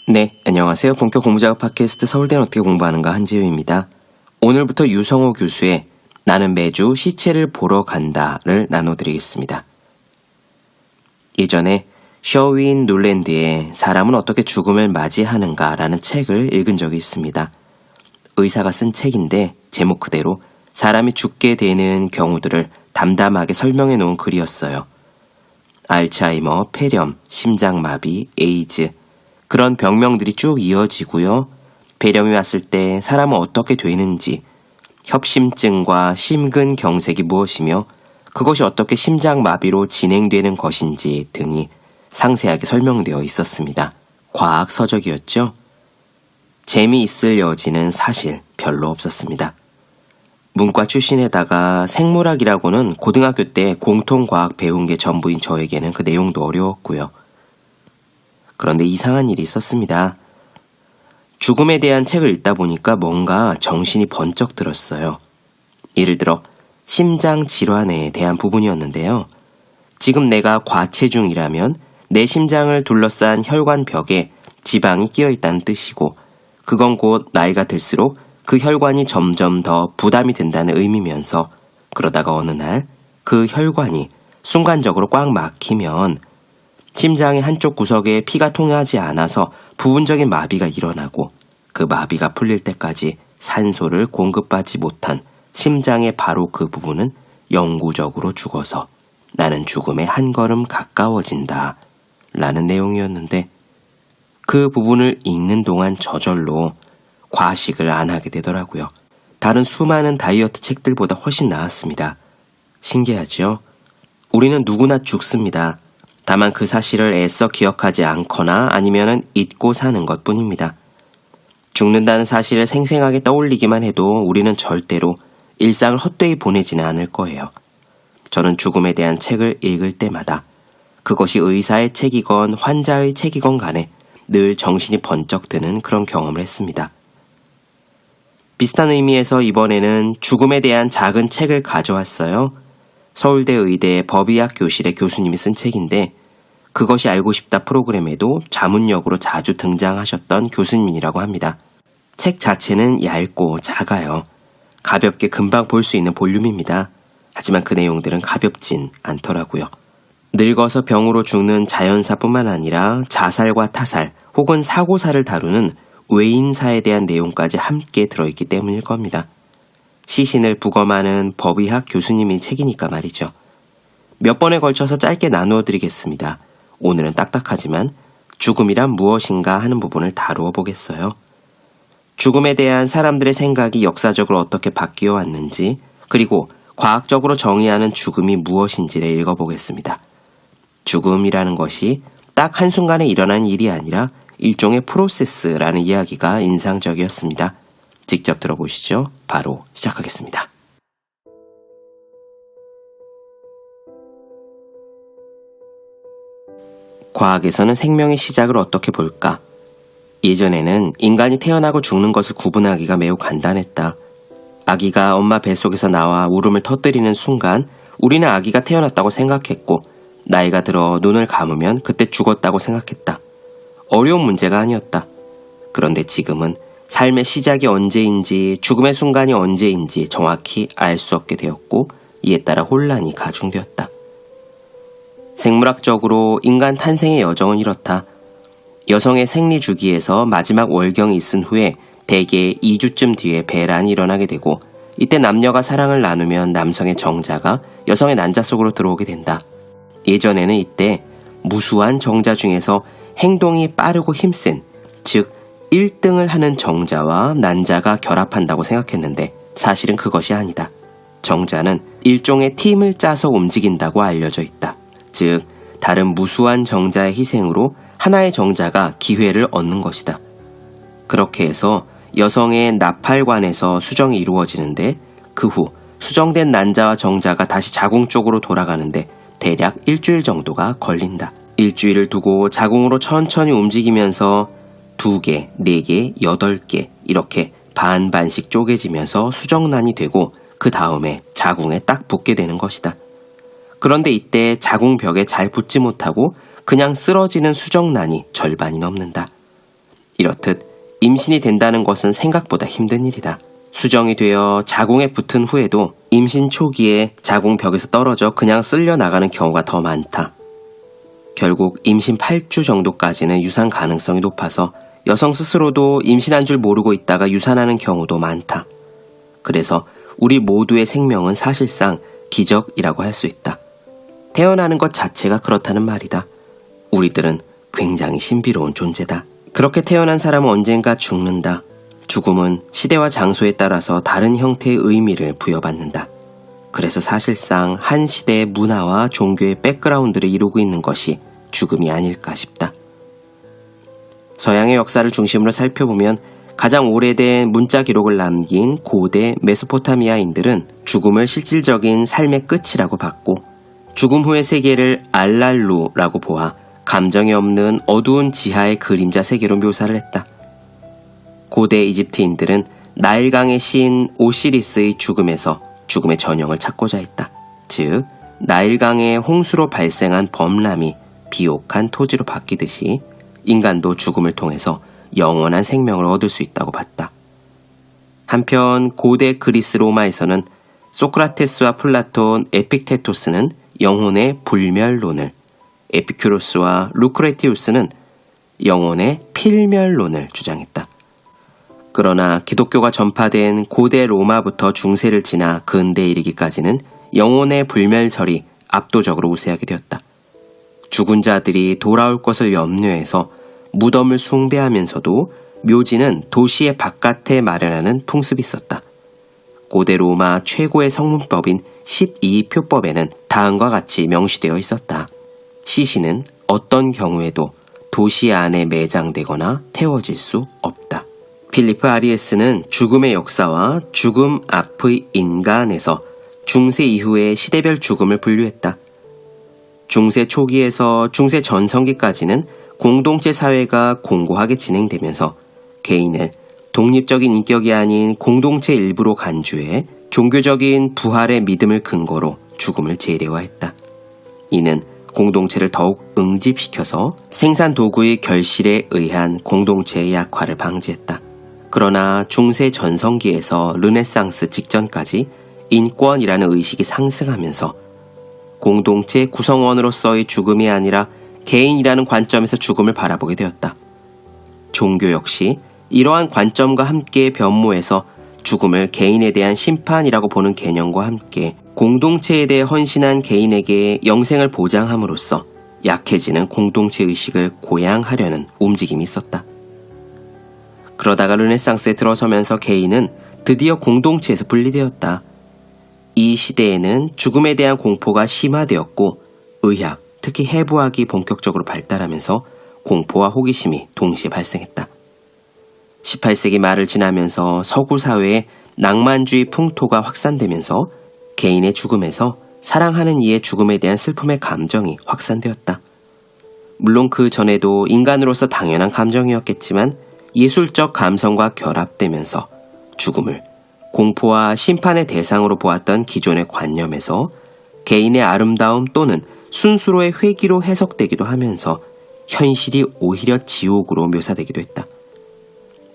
네, 안녕하세요. 본격 공부작업 팟캐스트 서울대는 어떻게 공부하는가 한지우입니다. 오늘부터 유성호 교수의 나는 매주 시체를 보러 간다를 나눠드리겠습니다. 예전에 셔윈 놀랜드의 사람은 어떻게 죽음을 맞이하는가 라는 책을 읽은 적이 있습니다. 의사가 쓴 책인데 제목 그대로 사람이 죽게 되는 경우들을 담담하게 설명해 놓은 글이었어요. 알츠하이머, 폐렴, 심장마비, 에이즈 그런 병명들이 쭉 이어지고요. 폐렴이 왔을 때 사람은 어떻게 되는지, 협심증과 심근경색이 무엇이며 그것이 어떻게 심장마비로 진행되는 것인지 등이 상세하게 설명되어 있었습니다. 과학 서적이었죠. 재미있을 여지는 사실 별로 없었습니다. 문과 출신에다가 생물학이라고는 고등학교 때 공통과학 배운 게 전부인 저에게는 그 내용도 어려웠고요. 그런데 이상한 일이 있었습니다. 죽음에 대한 책을 읽다 보니까 뭔가 정신이 번쩍 들었어요. 예를 들어 심장 질환에 대한 부분이었는데요. 지금 내가 과체중이라면 내 심장을 둘러싼 혈관벽에 지방이 끼어 있다는 뜻이고 그건 곧 나이가 들수록 그 혈관이 점점 더 부담이 된다는 의미면서 그러다가 어느 날 그 혈관이 순간적으로 꽉 막히면 심장의 한쪽 구석에 피가 통하지 않아서 부분적인 마비가 일어나고 그 마비가 풀릴 때까지 산소를 공급받지 못한 심장의 바로 그 부분은 영구적으로 죽어서 나는 죽음에 한 걸음 가까워진다 라는 내용이었는데 그 부분을 읽는 동안 저절로 과식을 안 하게 되더라고요. 다른 수많은 다이어트 책들보다 훨씬 나았습니다. 신기하죠? 우리는 누구나 죽습니다. 다만 그 사실을 애써 기억하지 않거나 아니면 잊고 사는 것 뿐입니다. 죽는다는 사실을 생생하게 떠올리기만 해도 우리는 절대로 일상을 헛되이 보내지는 않을 거예요. 저는 죽음에 대한 책을 읽을 때마다 그것이 의사의 책이건 환자의 책이건 간에 늘 정신이 번쩍 드는 그런 경험을 했습니다. 비슷한 의미에서 이번에는 죽음에 대한 작은 책을 가져왔어요. 서울대 의대 법의학 교실의 교수님이 쓴 책인데 그것이 알고 싶다 프로그램에도 자문역으로 자주 등장하셨던 교수님이라고 합니다. 책 자체는 얇고 작아요. 가볍게 금방 볼 수 있는 볼륨입니다. 하지만 그 내용들은 가볍진 않더라고요. 늙어서 병으로 죽는 자연사뿐만 아니라 자살과 타살 혹은 사고사를 다루는 외인사에 대한 내용까지 함께 들어있기 때문일 겁니다. 시신을 부검하는 법의학 교수님의 책이니까 말이죠. 몇 번에 걸쳐서 짧게 나누어 드리겠습니다. 오늘은 딱딱하지만 죽음이란 무엇인가 하는 부분을 다루어 보겠어요. 죽음에 대한 사람들의 생각이 역사적으로 어떻게 바뀌어 왔는지 그리고 과학적으로 정의하는 죽음이 무엇인지를 읽어보겠습니다. 죽음이라는 것이 딱 한순간에 일어난 일이 아니라 일종의 프로세스라는 이야기가 인상적이었습니다. 직접 들어보시죠. 바로 시작하겠습니다. 과학에서는 생명의 시작을 어떻게 볼까? 예전에는 인간이 태어나고 죽는 것을 구분하기가 매우 간단했다. 아기가 엄마 뱃속에서 나와 울음을 터뜨리는 순간 우리는 아기가 태어났다고 생각했고 나이가 들어 눈을 감으면 그때 죽었다고 생각했다. 어려운 문제가 아니었다. 그런데 지금은 삶의 시작이 언제인지 죽음의 순간이 언제인지 정확히 알 수 없게 되었고 이에 따라 혼란이 가중되었다. 생물학적으로 인간 탄생의 여정은 이렇다. 여성의 생리 주기에서 마지막 월경이 있은 후에 대개 2주쯤 뒤에 배란이 일어나게 되고 이때 남녀가 사랑을 나누면 남성의 정자가 여성의 난자 속으로 들어오게 된다. 예전에는 이때 무수한 정자 중에서 행동이 빠르고 힘센, 즉 1등을 하는 정자와 난자가 결합한다고 생각했는데 사실은 그것이 아니다. 정자는 일종의 팀을 짜서 움직인다고 알려져 있다. 즉 다른 무수한 정자의 희생으로 하나의 정자가 기회를 얻는 것이다. 그렇게 해서 여성의 나팔관에서 수정이 이루어지는데 그 후 수정된 난자와 정자가 다시 자궁 쪽으로 돌아가는데 대략 일주일 정도가 걸린다. 일주일을 두고 자궁으로 천천히 움직이면서 2개, 4개, 8개 이렇게 반반씩 쪼개지면서 수정란이 되고 그 다음에 자궁에 딱 붙게 되는 것이다. 그런데 이때 자궁벽에 잘 붙지 못하고 그냥 쓰러지는 수정란이 절반이 넘는다. 이렇듯 임신이 된다는 것은 생각보다 힘든 일이다. 수정이 되어 자궁에 붙은 후에도 임신 초기에 자궁벽에서 떨어져 그냥 쓸려 나가는 경우가 더 많다. 결국 임신 8주 정도까지는 유산 가능성이 높아서 여성 스스로도 임신한 줄 모르고 있다가 유산하는 경우도 많다. 그래서 우리 모두의 생명은 사실상 기적이라고 할 수 있다. 태어나는 것 자체가 그렇다는 말이다. 우리들은 굉장히 신비로운 존재다. 그렇게 태어난 사람은 언젠가 죽는다. 죽음은 시대와 장소에 따라서 다른 형태의 의미를 부여받는다. 그래서 사실상 한 시대의 문화와 종교의 백그라운드를 이루고 있는 것이 죽음이 아닐까 싶다. 서양의 역사를 중심으로 살펴보면 가장 오래된 문자 기록을 남긴 고대 메소포타미아인들은 죽음을 실질적인 삶의 끝이라고 봤고 죽음 후의 세계를 알랄루라고 보아 감정이 없는 어두운 지하의 그림자 세계로 묘사를 했다. 고대 이집트인들은 나일강의 신 오시리스의 죽음에서 죽음의 전형을 찾고자 했다. 즉, 나일강의 홍수로 발생한 범람이 비옥한 토지로 바뀌듯이 인간도 죽음을 통해서 영원한 생명을 얻을 수 있다고 봤다. 한편 고대 그리스 로마에서는 소크라테스와 플라톤, 에픽테토스는 영혼의 불멸론을, 에피큐로스와 루크레티우스는 영혼의 필멸론을 주장했다. 그러나 기독교가 전파된 고대 로마부터 중세를 지나 근대에 이르기까지는 영혼의 불멸설이 압도적으로 우세하게 되었다. 죽은 자들이 돌아올 것을 염려해서 무덤을 숭배하면서도 묘지는 도시의 바깥에 마련하는 풍습이 있었다. 고대 로마 최고의 성문법인 12표법에는 다음과 같이 명시되어 있었다. 시신은 어떤 경우에도 도시 안에 매장되거나 태워질 수 없다. 필리프 아리에스는 죽음의 역사와 죽음 앞의 인간에서 중세 이후의 시대별 죽음을 분류했다. 중세 초기에서 중세 전성기까지는 공동체 사회가 공고하게 진행되면서 개인을 독립적인 인격이 아닌 공동체 일부로 간주해 종교적인 부활의 믿음을 근거로 죽음을 재래화했다. 이는 공동체를 더욱 응집시켜서 생산 도구의 결실에 의한 공동체의 약화를 방지했다. 그러나 중세 전성기에서 르네상스 직전까지 인권이라는 의식이 상승하면서 공동체 구성원으로서의 죽음이 아니라 개인이라는 관점에서 죽음을 바라보게 되었다. 종교 역시 이러한 관점과 함께 변모해서 죽음을 개인에 대한 심판이라고 보는 개념과 함께 공동체에 대해 헌신한 개인에게 영생을 보장함으로써 약해지는 공동체 의식을 고양하려는 움직임이 있었다. 그러다가 르네상스에 들어서면서 개인은 드디어 공동체에서 분리되었다. 이 시대에는 죽음에 대한 공포가 심화되었고 의학, 특히 해부학이 본격적으로 발달하면서 공포와 호기심이 동시에 발생했다. 18세기 말을 지나면서 서구 사회에 낭만주의 풍토가 확산되면서 개인의 죽음에서 사랑하는 이의 죽음에 대한 슬픔의 감정이 확산되었다. 물론 그 전에도 인간으로서 당연한 감정이었겠지만 예술적 감성과 결합되면서 죽음을 공포와 심판의 대상으로 보았던 기존의 관념에서 개인의 아름다움 또는 순수로의 회귀로 해석되기도 하면서 현실이 오히려 지옥으로 묘사되기도 했다.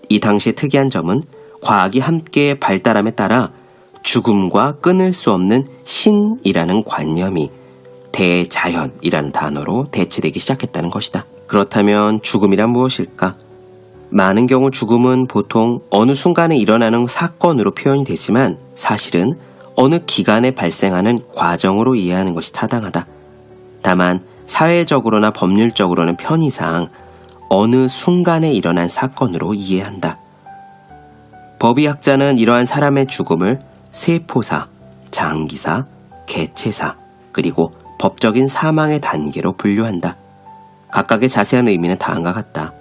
이 당시의 특이한 점은 과학이 함께 발달함에 따라 죽음과 끊을 수 없는 신이라는 관념이 대자연이라는 단어로 대체되기 시작했다는 것이다. 그렇다면 죽음이란 무엇일까? 많은 경우 죽음은 보통 어느 순간에 일어나는 사건으로 표현이 되지만 사실은 어느 기간에 발생하는 과정으로 이해하는 것이 타당하다. 다만 사회적으로나 법률적으로는 편의상 어느 순간에 일어난 사건으로 이해한다. 법의학자는 이러한 사람의 죽음을 세포사, 장기사, 개체사, 그리고 법적인 사망의 단계로 분류한다. 각각의 자세한 의미는 다음과 같다.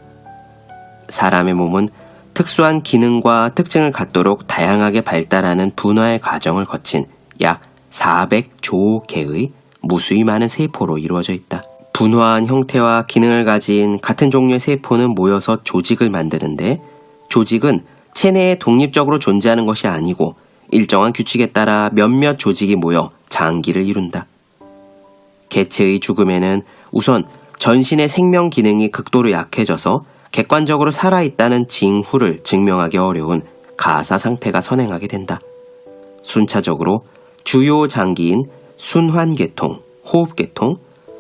사람의 몸은 특수한 기능과 특징을 갖도록 다양하게 발달하는 분화의 과정을 거친 약 400조 개의 무수히 많은 세포로 이루어져 있다. 분화한 형태와 기능을 가진 같은 종류의 세포는 모여서 조직을 만드는데 조직은 체내에 독립적으로 존재하는 것이 아니고 일정한 규칙에 따라 몇몇 조직이 모여 장기를 이룬다. 개체의 죽음에는 우선 전신의 생명 기능이 극도로 약해져서 객관적으로 살아있다는 징후를 증명하기 어려운 가사 상태가 선행하게 된다. 순차적으로 주요 장기인 순환계통, 호흡계통,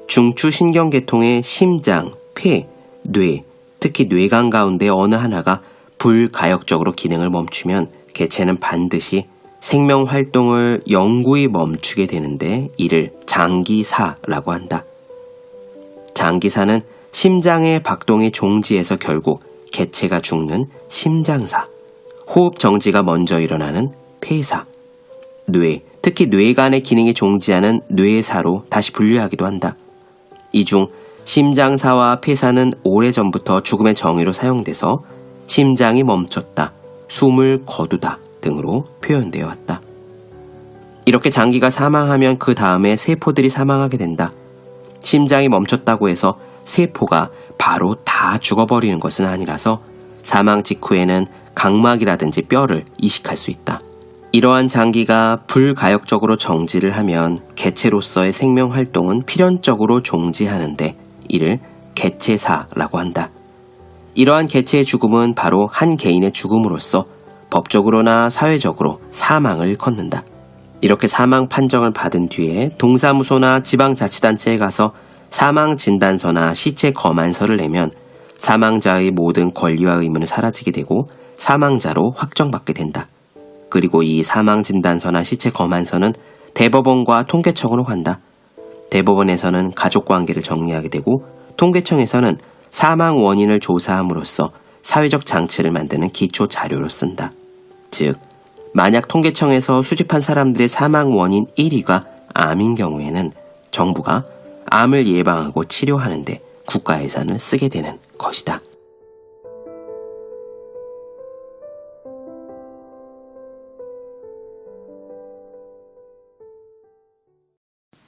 중추신경계통의 심장, 폐, 뇌, 특히 뇌관 가운데 어느 하나가 불가역적으로 기능을 멈추면 개체는 반드시 생명활동을 영구히 멈추게 되는데 이를 장기사라고 한다. 장기사는 심장의 박동이 종지해서 결국 개체가 죽는 심장사, 호흡 정지가 먼저 일어나는 폐사, 뇌, 특히 뇌관의 기능이 종지하는 뇌사로 다시 분류하기도 한다. 이 중 심장사와 폐사는 오래전부터 죽음의 정의로 사용돼서 심장이 멈췄다, 숨을 거두다 등으로 표현되어 왔다. 이렇게 장기가 사망하면 그 다음에 세포들이 사망하게 된다. 심장이 멈췄다고 해서 세포가 바로 다 죽어버리는 것은 아니라서 사망 직후에는 각막이라든지 뼈를 이식할 수 있다. 이러한 장기가 불가역적으로 정지를 하면 개체로서의 생명활동은 필연적으로 종지하는데 이를 개체사라고 한다. 이러한 개체의 죽음은 바로 한 개인의 죽음으로써 법적으로나 사회적으로 사망을 걷는다. 이렇게 사망 판정을 받은 뒤에 동사무소나 지방자치단체에 가서 사망진단서나 시체 검안서를 내면 사망자의 모든 권리와 의무는 사라지게 되고 사망자로 확정받게 된다. 그리고 이 사망진단서나 시체 검안서는 대법원과 통계청으로 간다. 대법원에서는 가족관계를 정리하게 되고 통계청에서는 사망 원인을 조사함으로써 사회적 장치를 만드는 기초 자료로 쓴다. 즉, 만약 통계청에서 수집한 사람들의 사망 원인 1위가 암인 경우에는 정부가 암을 예방하고 치료하는데 국가 예산을 쓰게 되는 것이다.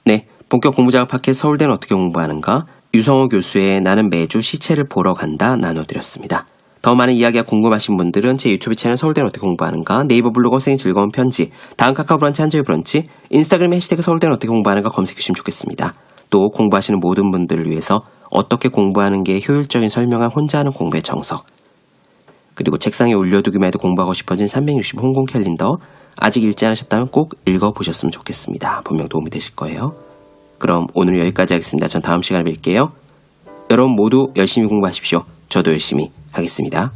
네, 본격 공부작업 팟캐스트 서울대는 어떻게 공부하는가? 유성호 교수의 나는 매주 시체를 보러 간다 나눠드렸습니다. 더 많은 이야기가 궁금하신 분들은 제 유튜브 채널 서울대는 어떻게 공부하는가, 네이버 블로그 학생의 즐거운 편지, 다음 카카오 브런치 한주의 브런치, 인스타그램 해시태그 서울대는 어떻게 공부하는가 검색해주시면 좋겠습니다. 또 공부하시는 모든 분들을 위해서 어떻게 공부하는 게 효율적인 설명한 혼자 하는 공부의 정석, 그리고 책상에 올려두기만 해도 공부하고 싶어진 360 홍콩 캘린더 아직 읽지 않으셨다면 꼭 읽어보셨으면 좋겠습니다. 분명 도움이 되실 거예요. 그럼 오늘 여기까지 하겠습니다. 전 다음 시간에 뵐게요. 여러분 모두 열심히 공부하십시오. 저도 열심히 하겠습니다.